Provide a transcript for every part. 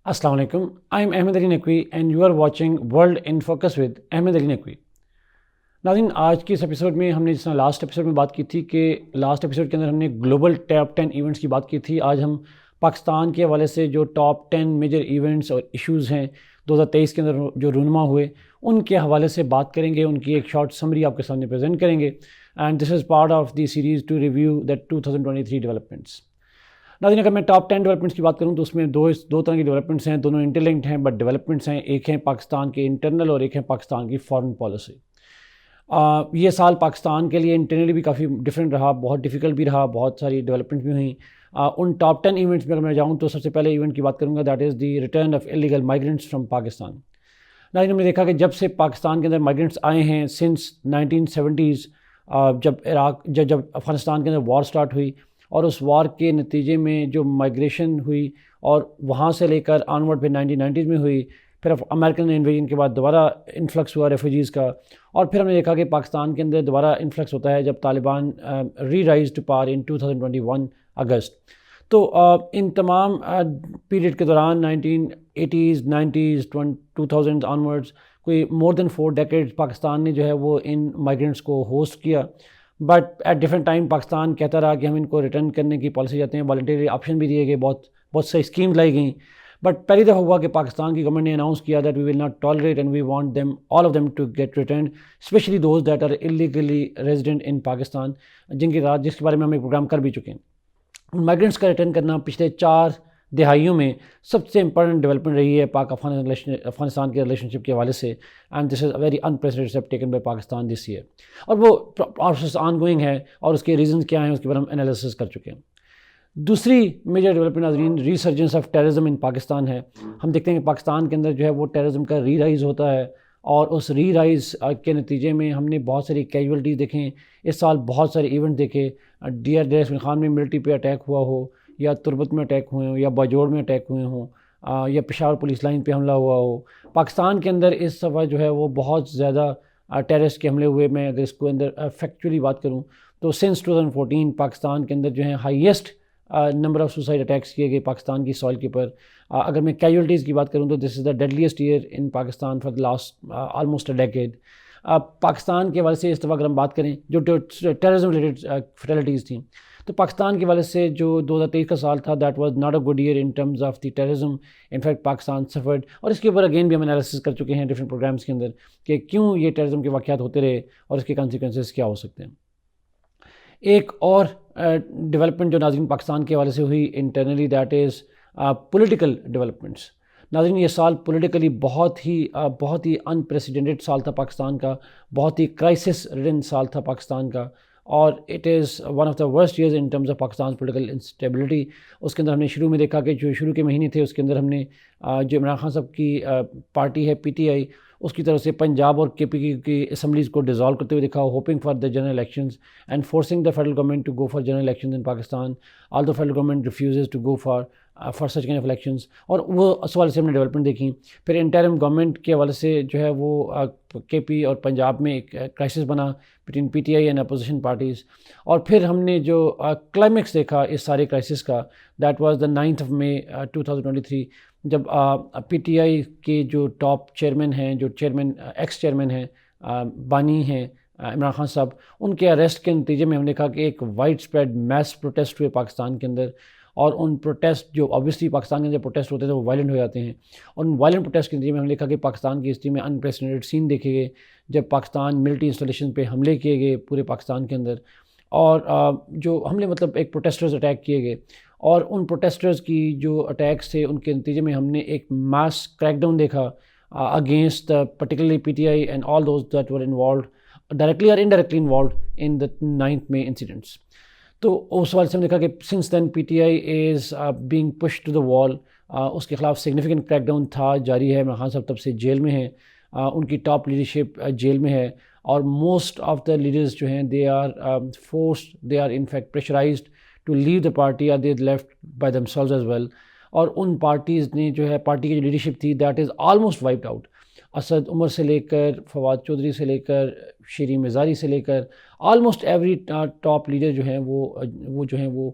السلام علیکم. I am Ahmed Ali Naqvi and you are watching World in Focus with Ahmed Ali Naqvi. ناظرین، آج کی اس ایپیسوڈ میں ہم نے جس طرح لاسٹ ایپیسوڈ میں بات کی تھی کہ لاسٹ ایپیسوڈ کے اندر ہم نے گلوبل ٹاپ 10 ایونٹس کی بات کی تھی. آج ہم پاکستان کے حوالے سے جو ٹاپ 10 میجر ایونٹس اور ایشوز ہیں 2023 کے اندر جو رونما ہوئے ان کے حوالے سے بات کریں گے. ان کی ایک شارٹ سمری آپ کے سامنے پریزنٹ کریں گے. And this is part of the series to review the 2023 developments. ناظرین، اگر میں ٹاپ 10 ڈیولپمنٹس کی بات کروں تو اس میں دو طرح کی ڈیولپمنٹس ہیں. دونوں انٹرلنکڈ ہیں بٹ ڈیولپمنٹس ہیں. ایک ہیں پاکستان کے انٹرنل اور ایک ہے پاکستان کی فارن پالیسی. یہ سال پاکستان کے لیے انٹرنلی بھی کافی ڈفرینٹ رہا، بہت ڈیفیکلٹ بھی رہا، بہت ساری ڈیولپمنٹس بھی ہوئیں. ان ٹاپ 10 ایونٹس میں اگر میں جاؤں تو سب سے پہلے ایونٹ کی بات کروں گا، that is the return of illegal migrants from Pakistan. ناظرین، ہم نے دیکھا کہ جب سے پاکستان کے اندر مائیگرنٹس آئے ہیں سنس 1970s، جب افغانستان کے اندر وار سٹارٹ ہوئی اور اس وار کے نتیجے میں جو مائیگریشن ہوئی اور وہاں سے لے کر آنورڈ پھر 1990s میں ہوئی، پھر امریکن انویژن کے بعد دوبارہ انفلکس ہوا ریفیوجیز کا. اور پھر ہم نے دیکھا کہ پاکستان کے اندر دوبارہ انفلکس ہوتا ہے جب طالبان ری رائز ٹو پاور ان 2021 اگست. تو ان تمام پیریڈ کے دوران 1980s 90s 2000 آنورڈز کوئی مور دین 4 decades پاکستان نے جو ہے وہ ان مائیگرنٹس کو ہوسٹ کیا. But at different time Pakistan کہتا رہا کہ ہم ان کو ریٹرن کرنے کی پالیسی چاہتے ہیں. والنٹری آپشن بھی دیے گئے، بہت ساری اسکیم لائی گئیں. بٹ پہلی دفعہ ہوا کہ پاکستان کی گورنمنٹ نے اناؤنس کیا that we will not tolerate and we want them all of them to get returned, especially those that are illegally resident in Pakistan, جس کے بارے میں ہم ایک پروگرام کر بھی چکے ہیں. مائیگرنٹس کا ریٹرن کرنا پچھلے 4 دہائیوں میں سب سے امپورٹنٹ ڈیولپمنٹ رہی ہے پاک افغانستان کے ریلیشن شپ کے حوالے سے. And this is a very unprecedented step taken by Pakistan this year. اور وہ پروسیس آن گوئنگ ہے اور اس کے ریزنز کیا ہیں اس کے بارے میں ہم انالیسس کر چکے ہیں. دوسری میجر ڈیولپمنٹ ناظرین ریسرجنس آف ٹیررزم ان پاکستان ہے. ہم دیکھتے ہیں کہ پاکستان کے اندر جو ہے وہ ٹیررزم کا ری رائز ہوتا ہے اور اس ری رائز کے نتیجے میں ہم نے بہت ساری کیجویلٹیز دیکھیں. اس سال بہت سارے ایونٹ دیکھے. ڈیر اسماعیل خان میں ملٹری پہ اٹیک ہوا ہو، یا تربت میں اٹیک ہوئے ہوں، یا باجوڑ میں اٹیک ہوئے ہوں، یا پشاور پولیس لائن پہ حملہ ہوا ہو. پاکستان کے اندر اس دفعہ جو ہے وہ بہت زیادہ ٹیررسٹ کے حملے ہوئے. میں اگر اس کو اندر فیکچولی بات کروں تو سنس 2014 پاکستان کے اندر جو ہے highest number of suicide attacks کیے گئے پاکستان کی سوائل کے اوپر. اگر میں کیجویلٹیز کی بات کروں تو this is the deadliest year in Pakistan for the last almost a decade. Pakistan کے حوالے سے اس دفعہ اگر ہم بات کریں جو ٹیررزم ریلیٹڈ فیٹلٹیز تھیں تو پاکستان کے حوالے سے جو 2023 کا سال تھا that was not a good year in terms of the terrorism. In fact Pakistan suffered, اور اس کے اوپر اگین بھی ہم انالیسس کر چکے ہیں ڈفرینٹ پروگرامس کے اندر کہ کیوں یہ ٹیررزم کے واقعات ہوتے رہے اور اس کے کانسیکوینسز کیا ہو سکتے ہیں. ایک اور ڈیولپمنٹ جو ناظرین پاکستان کے حوالے سے ہوئی internally that is political developments. ناظرین، یہ سال پولیٹیکلی بہت ہی انپریسیڈنٹڈ سال تھا پاکستان کا، بہت ہی کرائسس ریڈن سال تھا پاکستان کا، اور it is one of the worst years in terms of Pakistan political instability. اس کے اندر ہم نے شروع میں دیکھا کہ جو شروع کے مہینے تھے اس کے اندر ہم نے جو عمران خان صاحب کی پارٹی ہے PTI، اس کی طرف سے پنجاب اور KP کی اسمبلیز کو ڈیزالو کرتے ہوئے دیکھا، hoping for the general elections and forcing the federal government to go for general elections in Pakistan. All the federal government refuses to go for such kind of elections. اور وہ اس حوالے سے ہم نے ڈیولپمنٹ دیکھی. پھر انٹرم گورنمنٹ کے حوالے سے جو ہے وہ KP اور پنجاب میں ایک کرائسس بنا between PTI and opposition parties. اور پھر ہم نے جو کلائمیکس دیکھا اس سارے کرائسس کا دیٹ واز دا 9 مئی 2023، جب PTI کے جو ٹاپ چیئرمین ہیں، جو ایکس چیئرمین ہیں بانی ہیں عمران خان صاحب، ان کے اریسٹ کے نتیجے میں ہم نے دیکھا کہ ایک وائڈ اسپریڈ میس پروٹیسٹ ہوئے پاکستان کے اندر. اور ان پروٹیسٹ جو آبویسلی پاکستان کے اندر پروٹیسٹ ہوتے تھے وہ وائلنٹ ہو جاتے ہیں. اور ان وائلنٹ پروٹیسٹ کے نتیجے میں ہم نے دیکھا کہ پاکستان کی ہسٹری میں انپریسیڈنٹڈ سین دیکھے گئے جب پاکستان ملٹری انسٹالیشن پہ حملے کیے گئے پورے پاکستان کے اندر. اور جو حملے مطلب ایک پروٹیسٹرز اٹیک کیے گئے، اور ان پروٹیسٹرز کی جو اٹیکس تھے ان کے نتیجے میں ہم نے ایک ماس کریک ڈاؤن دیکھا against particularly PTI and all those that were involved directly اور indirectly involved in the 9 May incidents. تو اس حوالے سے ہم نے دیکھا کہ since then PTI is being push to the wall. اس کے خلاف سگنیفیکنٹ کریک ڈاؤن تھا، جاری ہے. عمران خان صاحب تب سے جیل میں ہیں، ان کی ٹاپ لیڈرشپ جیل میں ہے، اور موسٹ آف دا لیڈرز جو ہیں they are forced, they are in fact pressurized to leave the party اور they left by themselves as well. اور ان پارٹیز نے جو ہے پارٹی کی جو لیڈرشپ تھی that is almost wiped out. Asad Umar سے لے کر فواد چودھری سے لے کر شیریں مزاری سے لے کر آلموسٹ ایوری ٹاپ لیڈر جو ہیں وہ جو ہیں وہ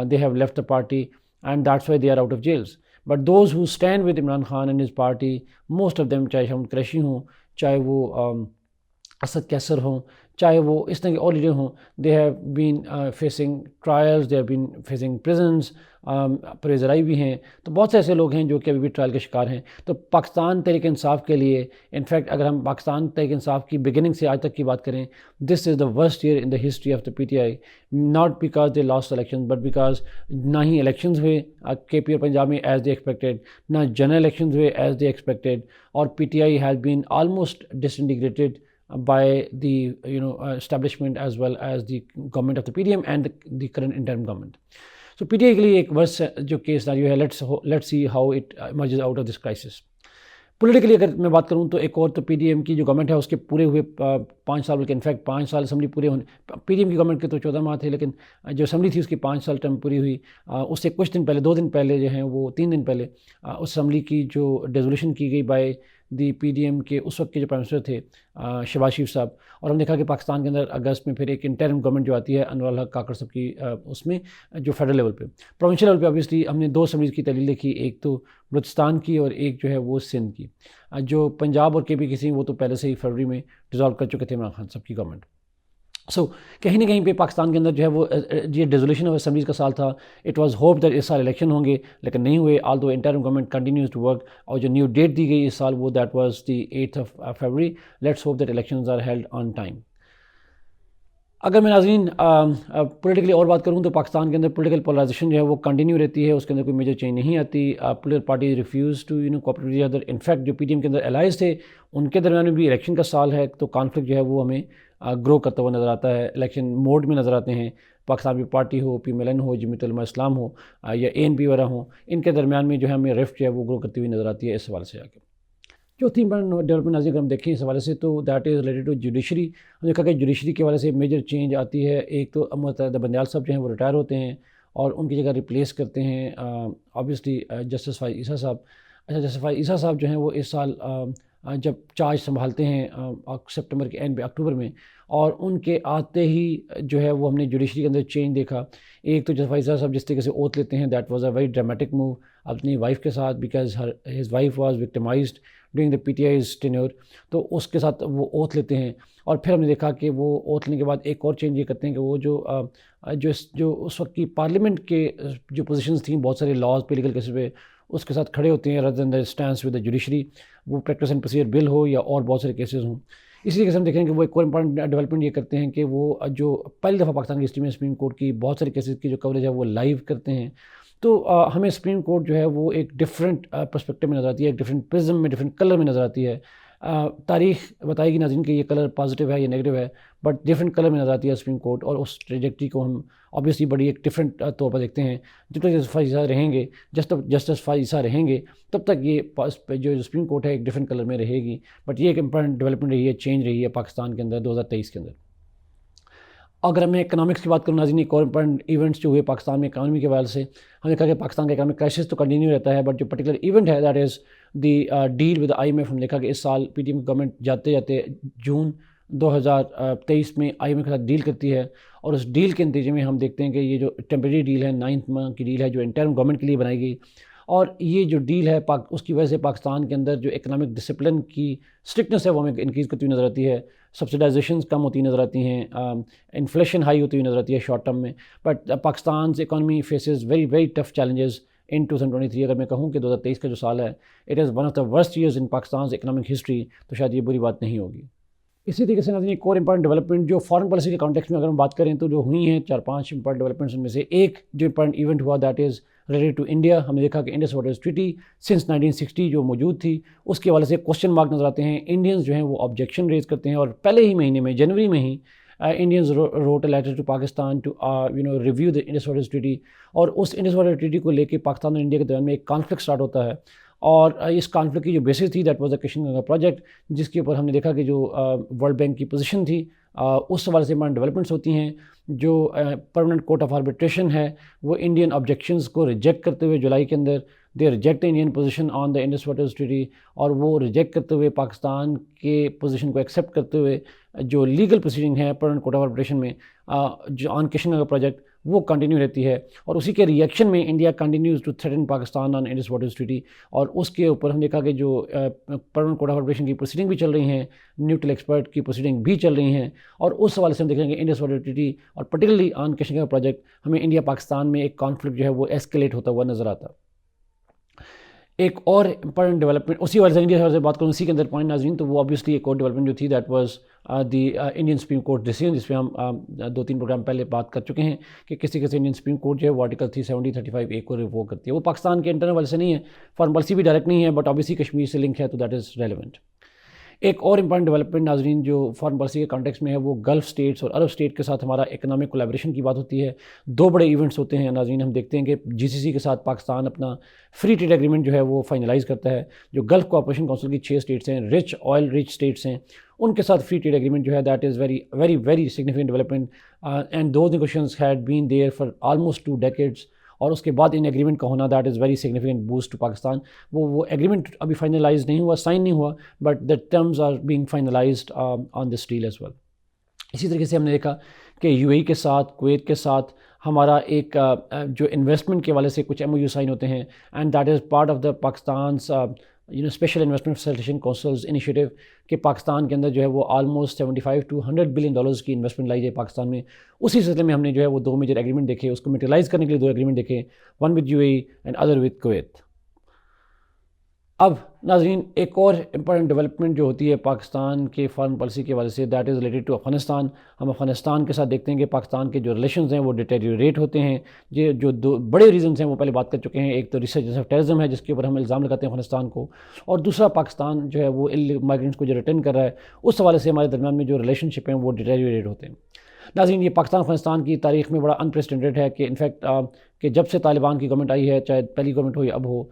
they have left the party and that's why they are out of jails. But those who stand with Imran Khan and his party, most of them, چاہے ہم قریشی ہوں، چاہے وہ اسد کیسر ہوں، چاہے وہ اس طرح کے اور لیڈر ہوں، they have been facing trials, they have been facing prisons, Pervez رائی بھی ہیں، تو بہت سے ایسے لوگ ہیں جو کہ ابھی بھی ٹرائل کے شکار ہیں. تو پاکستان تحریک انصاف کے لیے، انفیکٹ اگر ہم پاکستان تحریک انصاف کی بگننگ سے آج تک کی بات کریں، this is the worst year in the history of the P T I, not because they lost election but because نہ ہی الیکشنز ہوئے کے پی اور پنجاب میں ایز دے ایکسپیکٹڈ، نہ جنرل الیکشنز ہوئے ایز دے ایکسپیکٹڈ، اور P T I has been almost disintegrated by the establishment as well as the government of the PDM and the current interim government. So PTI کے لیے ایک ورس جو case scenario ہے، let's see how it emerges out of this crisis. Politically اگر میں بات کروں تو ایک اور تو پی ڈی ایم کی جو گورنمنٹ ہے اس کے پورے ہوئے 5 سال، بلکہ انفیکٹ 5 سال اسمبلی پورے ہونے، پی ڈی ایم کی گورنمنٹ کے تو 14 ماہ تھے، لیکن جو اسمبلی تھی اس کی 5 سال ٹرم پوری ہوئی. اس سے کچھ دن پہلے، 2 دن پہلے جو ہیں وہ 3 دن پہلے اس اسمبلی کی جو ریزولوشن کی گئی by the P D M کے اس وقت کے جو پرائم منسٹر تھے شہباز شریف صاحب، اور ہم دیکھا کہ پاکستان کے اندر اگست میں پھر ایک انٹرم گورنمنٹ جو آتی ہے انور الحق کاکڑ صاحب کی، اس میں جو فیڈرل لیول پہ، پروونشل لیول پہ آبویسلی ہم نے 2 اسمبلیز کی تحلیل دیکھی، ایک تو بلوچستان کی اور ایک جو ہے وہ سندھ کی. جو پنجاب اور کے پی کی تھیں وہ تو پہلے سے ہی فروری میں ڈیزالو کر چکے تھے عمران خان صاحب کی گورنمنٹ. سو کہیں نہ کہیں پہ پاکستان کے اندر جو ہے وہ یہ ڈیزولیشن آف اسمبلیز کا سال تھا. اٹ واز ہوپ دیٹ اس سال الیکشن ہوں گے، لیکن نہیں ہوئے، although interim government continues to work. اور جو نیو ڈیٹ دی گئی اس سال وہ that was the 8 February. Let's hope that elections are held on time. اگر میں ناظرین پولیٹیکلی اور بات کروں تو پاکستان کے اندر پولیٹیکل پولرائزیشن جو ہے وہ کنٹینیو رہتی ہے، اس کے اندر کوئی میجر چینج نہیں آتی. Political party refuses to cooperate with other. In fact جو پی ٹی ایم کے اندر الائز تھے ان کے درمیان میں بھی الیکشن کا سال ہے، تو کانفلکٹ جو ہے وہ ہمیں گرو کرتا ہوا نظر آتا ہے. الیکشن موڈ میں نظر آتے ہیں. پاکستان پیپلز پارٹی ہو، پی ایم ایل این ہو، جمعیت علماء اسلام ہو، یا اے این پی وغیرہ ہوں، ان کے درمیان میں جو ہے ہمیں رفٹ جو ہے وہ گرو کرتی ہوئی نظر آتی ہے اس حوالے سے. آگے چوتھی ڈیولپمنٹ اگر ہم دیکھیں اس حوالے سے تو that is related to judiciary. ہم نے دیکھا کہ جوڈیشری کے حوالے سے میجر چینج آتی ہے. ایک تو متحدہ بندیال صاحب جو ہیں وہ ریٹائر ہوتے ہیں اور ان کی جگہ ریپلیس کرتے ہیں آبویسلی جسٹس فائز عیسیٰ صاحب. جسٹس فائز عیسیٰ صاحب جو ہیں وہ اس سال جب چارج سنبھالتے ہیں سپٹمبر کے اینڈ پہ، اکتوبر میں، اور ان کے آتے ہی جو ہے وہ ہم نے جوڈیشری کے اندر چینج دیکھا. ایک تو جسٹس فائز عیسیٰ صاحب جس طریقے سے اوتھ لیتے ہیں، that was a very dramatic move اپنی وائف کے ساتھ، because his wife was victimized during the P T I's tenure, تو اس کے ساتھ وہ اوتھ لیتے ہیں. اور پھر ہم نے دیکھا کہ وہ اوتھ لینے کے بعد ایک اور چینج یہ کرتے ہیں کہ وہ جو اس وقت کی پارلیمنٹ کے جو پوزیشنز تھیں، بہت سارے لاز پہ، لیگل کیسز پہ، اس کے ساتھ کھڑے ہوتے ہیں rather than the stance with the judiciary، وہ پریکٹس اینڈ پروسیجر بل ہو یا اور بہت سارے کیسز ہوں. اسی طریقے سے ہم دیکھیں کہ وہ ایک اور امپورٹنٹ ڈیولپمنٹ یہ کرتے ہیں کہ وہ جو پہلی دفعہ پاکستان کی ہسٹری میں سپریم کورٹ کی بہت سارے کیسز کی جو کوریج ہے وہ لائیو کرتے ہیں. تو ہمیں سپریم کورٹ جو ہے وہ ایک ڈفرینٹ پرسپیکٹو میں نظر آتی ہے، ایک ڈفرینٹ پرزم میں، ڈفرینٹ کلر میں نظر آتی ہے. تاریخ بتائے گی ناظرین کہ یہ کلر پازیٹیو ہے یا نیگیٹو ہے، بٹ ڈفرینٹ کلر میں نظر آتی ہے سپریم کورٹ. اور اس ٹریجیکٹری کو ہم آبویسلی بڑی ایک ڈفرینٹ طور پر دیکھتے ہیں. جب تک جسٹس فائز عیسیٰ رہیں گے، جسٹس فائز عیسیٰ رہیں گے، تب تک یہ جو سپریم کورٹ ہے ایک ڈفرینٹ کلر میں رہے گی. بٹ یہ ایک امپورٹنٹ ڈیولپمنٹ رہی ہے، چینج رہی ہے پاکستان کے اندر 2023 کے اندر. اگر میں اکنامکس کی بات کروں ناظرین، ایک اور امپورٹنٹ ایونٹس جو ہوئے پاکستان میں اکانومی کے حوالے سے، ہم نے دیکھا کہ پاکستان کا اکانومک کرائسس تو کنٹینیو رہتا ہے، بٹ جو پرٹیکولر ایونٹ ہے that is the deal with I M F. ہم نے دیکھا کہ اس سال پی ٹی ایم گورنمنٹ جاتے جاتے جون 2023 میں آئی ایم ایف کے ساتھ ڈیل کرتی ہے، اور اس ڈیل کے نتیجے میں ہم دیکھتے ہیں کہ یہ جو ٹیمپریری ڈیل ہے، 9 ماہ کی ڈیل ہے جو انٹرم گورنمنٹ کے لیے بنائی گئی، اور یہ جو ڈیل ہے اس کی وجہ سے پاکستان کے اندر جو اکنامک ڈسپلن کی اسٹرکٹنس ہے وہ ہمیں انکریز کرتی ہوئی نظر آتی ہے. سبسڈائزیشنز کم ہوتی نظر آتی ہیں، انفلیشن ہائی ہوتی ہوئی نظر آتی ہے شارٹ ٹرم میں. But Pakistan economy phases very very tough challenges in 2023. اگر میں کہوں کہ 2023 کا جو سال ہے it is one of the worst years in Pakistan economic history, تو شاید یہ بری بات نہیں ہوگی. اسی طریقے سے ناظرین ایک اور امپورٹنٹ ڈیولپمنٹ جو فارن پالیسی کے کانٹیکس میں اگر ہم بات کریں تو جو ہوئی ہیں 4-5 امپورٹنٹ ڈیولپمنٹس، ان میں سے ایک جو امپورٹنٹ ایونٹ ہوا that is related to India. ہم نے دیکھا کہ انڈس واٹرز ٹریٹی سنس 1960 جو موجود تھی اس کے حوالے سے کوشچن مارک نظر آتے ہیں. انڈینز جو ہیں وہ آبجیکشن ریز کرتے ہیں، اور پہلے ہی مہینے میں جنوری میں ہی Indians wrote a letter to Pakistan to review the Indus waters treaty. اور اس انڈس واٹر ٹریٹی کو لے کے پاکستان اور انڈیا کے درمیان میں ایک کانفلکٹ اسٹارٹ ہوتا ہے، اور اس کانفلکٹ کی جو بیسس تھی that was the Kishan Ganga project, جس کے اوپر ہم نے دیکھا کہ جو ورلڈ بینک کی پوزیشن تھی اس حوالے سے ڈیولپمنٹس ہوتی ہیں. جو پرماننٹ کورٹ آف آربیٹریشن ہے وہ انڈین آبجیکشنز کو ریجیکٹ کرتے ہوئے جولائی کے اندر they reject Indian position on the Indus waters treaty, اور وہ ریجیکٹ کرتے ہوئے پاکستان کے پوزیشن کو ایکسیپٹ کرتے ہوئے جو لیگل پروسیڈنگ ہے پرماننٹ کورٹ آف آربیٹریشن میں جو آن کشن گنگا پروجیکٹ وہ کنٹینیو رہتی ہے، اور اسی کے ریئیکشن میں India continues to threaten Pakistan on Indus waters treaty, اور اس کے اوپر ہم نے دیکھا کہ جو پرماننٹ کوڈ آف آپریشن کی پروسیڈنگ بھی چل رہی ہیں، نیوٹرل ایکسپرٹ کی پروسیڈنگ بھی چل رہی ہیں، اور اس حوالے سے ہم دیکھیں گے انڈس واٹر ٹریٹی اور پرٹیکولرلی آن کشمیر کا پروجیکٹ ہمیں انڈیا پاکستان میں ایک کانفلکٹ جو ہے وہ ایسکیلیٹ ہوتا ہوا نظر آتا۔ ایک اور امپورٹنٹ ڈیولپمنٹ اسی والے سے انڈیا سے بات کروں اسی کے اندر پوائنٹ ناظرین، تو وہ آبویسلی ایک اور ڈیولپمنٹ جو تھی that was the Indian supreme court decision, جس پہ ہم 2-3 پروگرام پہلے بات کر چکے ہیں کہ کسی انڈین سپریم کورٹ جو ہے وہ آرٹیکل 370-35 کو ریووک کرتی ہے۔ وہ پاکستان کے انٹرنل والے سے نہیں ہے، فارن پالیسی بھی ڈائریکٹ نہیں ہے، بٹ آبویسلی کشمیر سے لنک ہے، تو دیٹ از ریلیونٹ۔ ایک اور امپورٹنٹ ڈیولپمنٹ ناظرین جو فارن پالیسی کے کانٹیکس میں ہے، وہ گلف اسٹیٹس اور عرب اسٹیٹ کے ساتھ ہمارا اکنامک کولیبریشن کی بات ہوتی ہے۔ 2 بڑے ایونٹس ہوتے ہیں ناظرین، ہم دیکھتے ہیں کہ GCC کے ساتھ پاکستان اپنا فری ٹریڈ ایگریمنٹ جو ہے وہ فائنلائز کرتا ہے، جو گلف کوآپریشن کونسل کی 6 اسٹیٹس ہیں، آئل رچ اسٹیٹس ہیں، ان کے ساتھ فری ٹریڈ ایگریمنٹ جو ہے that is very very very significant development, and those negotiations had been there for almost 2 decades، اور اس کے بعد ان ایگریمنٹ کا ہونا that is very significant boost to Pakistan. وہ ایگریمنٹ ابھی فائنلائز نہیں ہوا، سائن نہیں ہوا، but the terms are being finalized on this deal as well. اسی طریقے سے ہم نے دیکھا کہ UAE کے ساتھ، کویت کے ساتھ ہمارا ایک جو انویسٹمنٹ کے والے سے کچھ MOU سائن ہوتے ہیں، and that is part of the Pakistan's special investment facilitation councils initiative, کہ پاکستان کے اندر جو ہے وہ آلموسٹ $75-100 بلین کی انویسٹمنٹ لائی جائے پاکستان میں۔ اسی سلسلے میں ہم نے جو ہے وہ 2 میجر ایگریمنٹ دیکھے، اس کو میٹیرلائز کرنے کے لیے 2 ایگریمنٹ دیکھے، one with UAE and other with Kuwait. اب ناظرین ایک اور امپورٹنٹ ڈیولپمنٹ جو ہوتی ہے پاکستان کے فارن پالیسی کے حوالے سے that is related to Afghanistan. ہم افغانستان کے ساتھ دیکھتے ہیں کہ پاکستان کے جو ریلیشنز ہیں وہ ڈیٹیریوریٹ ہوتے ہیں۔ یہ جو 2 بڑے ریزنز ہیں وہ پہلے بات کر چکے ہیں، ایک تو ریسرچ آف ٹیررزم ہے جس کے اوپر ہم الزام لگاتے ہیں افغانستان کو، اور دوسرا پاکستان جو ہے وہ مائیگرنٹس کو جو ریٹرن کر رہا ہے، اس حوالے سے ہمارے درمیان میں جو ریلیشن شپ ہیں وہ ڈیٹیریوریٹ ہوتے ہیں۔ ناظرین یہ پاکستان افغانستان کی تاریخ میں بڑا انپریسیڈنٹڈ ہے کہ انفیکٹ کہ جب سے طالبان کی گورنمنٹ آئی ہے، چاہے پہلی گورنمنٹ ہو یا اب ہو،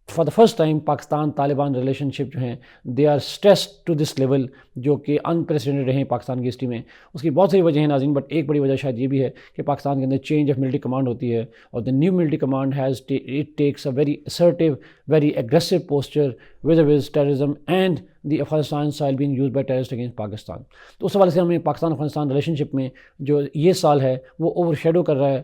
for the first time Pakistan Taliban relationship جو ہیں they are stressed to this level, جو کہ انپریسیڈنٹڈ رہے ہیں پاکستان کی ہسٹری میں۔ اس کی بہت ساری وجہ ہیں ناظرین، بٹ ایک بڑی وجہ شاید یہ بھی ہے کہ پاکستان کے اندر چینج آف ملٹری کمانڈ ہوتی ہے، اور the new military command it takes a very assertive, very aggressive posture vis-a-vis terrorism and the Afghanistan soil being used by terrorists against Pakistan۔ تو اس حوالے سے ہمیں پاکستان افغانستان ریلیشن شپ میں جو یہ سال ہے وہ اوور شیڈو کر رہا ہے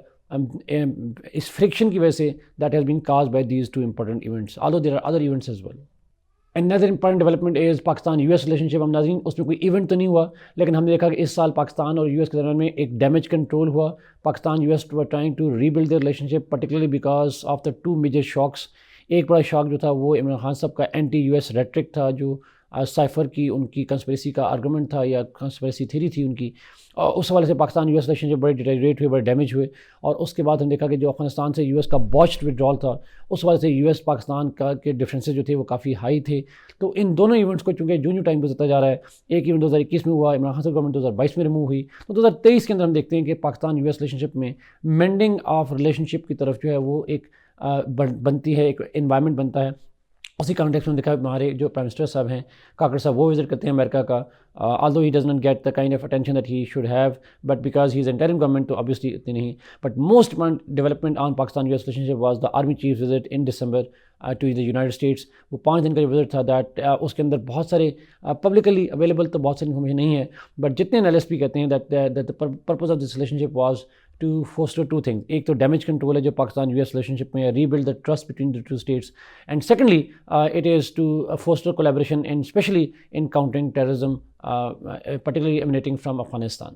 اس فرکشن کی وجہ سے that has been caused by these 2 important events, although there are other events as well۔ Another important development is Pakistan US relationship. ہم ناظرین اس میں کوئی ایونٹ تو نہیں ہوا، لیکن ہم نے دیکھا کہ اس سال پاکستان اور US کے درمیان میں ایک ڈیمیج کنٹرول ہوا۔ Pakistan US were trying to rebuild their relationship particularly because of the 2 major shocks۔ ایک بڑا شاک جو تھا وہ عمران خان صاحب کا اینٹی US ریٹرک تھا، جو سائفر کی ان کی کنسپریسی کا آرگومنٹ تھا یا کنسپریسی تھیری تھی ان کی، اور اس حوالے سے پاکستان US ریلیشن شپ بڑے ڈیٹیریٹ ہوئے، بڑے ڈیمیج ہوئے۔ اور اس کے بعد ہم دیکھا کہ جو افغانستان سے US کا باچڈ ودرال تھا، اس حوالے سے US پاکستان کا کے ڈفرینسز جو تھے وہ کافی ہائی تھے۔ تو ان دونوں ایونٹس کو چونکہ جو ٹائم گزرتا جا رہا ہے، ایک ایونٹ 2021 میں ہوا، عمران خان صاحب گورنمنٹ 2022 میں ریموو ہوئی، تو 2023 کے اندر ہم دیکھتے ہیں کہ پاکستان US ریلیشن شپ میں مینڈنگ آف ریلیشن شپ کی طرف جو ہے وہ ایک بنتی ہے، ایک انوائرمنٹ بنتا ہے۔ اسی کانٹیکس میں دیکھا ہمارے جو پرائم منسٹر صاحب ہیں کاکڑ صاحب، وہ وزٹ کرتے ہیں امریکہ کا، although he does not get the kind of attention that he should have, but because he is interim government تو obviously اتنی نہیں۔ But most development on Pakistan-US relationship was the army chief's visit in December to the United States۔ وہ 5 دن کا جو visit تھا that اس کے اندر بہت سارے پبلکلی اویلیبل تو بہت ساری انفارمیشن نہیں ہے، بٹ جتنے انالسٹ بھی کہتے ہیں that the purpose of this relationship was to foster 2 things۔ ایک تو ڈیمیج کنٹرول ہے جو پاکستان US ریلیشن شپ میں ہے، rebuild the trust between the 2 states، and secondly it is to foster collaboration and especially in countering terrorism particularly emanating from Afghanistan۔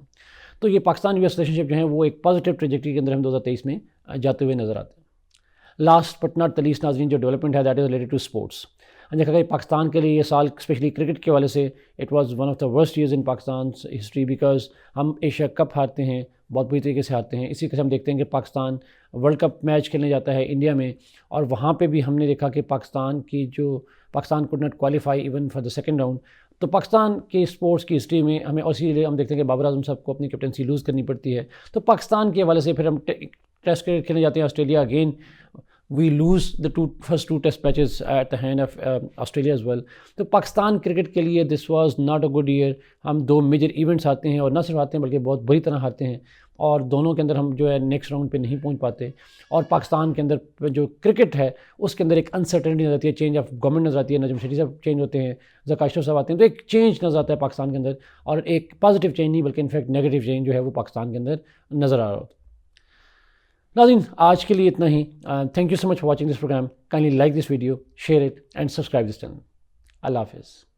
تو یہ Pakistan US relationship جو ہیں وہ ایک پازیٹیو ٹریجیکٹری کے اندر ہم 2023 میں جاتے ہوئے نظر آتے ہیں۔ Last but not the least ناظرین جو ڈیولپمنٹ ہے that is related to sports. ہم دیکھا کہ پاکستان کے لیے یہ سال اسپیشلی کرکٹ کے حوالے سے it was one of the worst years in Pakistan history, because ہم ایشیا کپ ہارتے ہیں، بہت بری طریقے سے ہارتے ہیں۔ اسی کے ہم دیکھتے ہیں کہ پاکستان ورلڈ کپ میچ کھیلنے جاتا ہے انڈیا میں، اور وہاں پہ بھی ہم نے دیکھا کہ Pakistan could not qualify even for the second round. تو پاکستان کے اسپورٹس کی ہسٹری میں ہمیں اسی لیے ہم دیکھتے ہیں کہ بابر اعظم صاحب کو اپنی کیپٹنسی لوز کرنی پڑتی ہے۔ تو پاکستان کے حوالے سے پھر ہم ٹیسٹ کرکٹ کھیلنے جاتے ہیں Australia, again we lose the first 2 test matches at the hand of Australia as well. تو پاکستان کرکٹ کے لیے this was not a good year. ہم 2 میجر ایونٹس آتے ہیں، اور نہ صرف آتے ہیں بلکہ بہت بری طرح ہارتے ہیں، اور دونوں کے اندر ہم جو ہے نیکسٹ راؤنڈ پہ نہیں پہنچ پاتے۔ اور پاکستان کے اندر جو کرکٹ ہے اس کے اندر ایک انسرٹنٹی نظر آتی ہے، چینج آف گورنمنٹ نظر آتی ہے، نجم شریف صاحب چینج ہوتے ہیں، ذکا اشرف صاحب آتے ہیں، تو ایک چینج نظر آتا ہے پاکستان کے اندر، اور ایک پازیٹیو چینج نہیں بلکہ انفیکٹ نیگیٹو چینج جو ہے وہ پاکستان کے اندر نظر آ رہا ہوتا ہے۔ ناظرین آج کے لیے اتنا ہی. Thank you so much for watching this programme. Kindly like this video, share it and subscribe this channel. اللہ حافظ.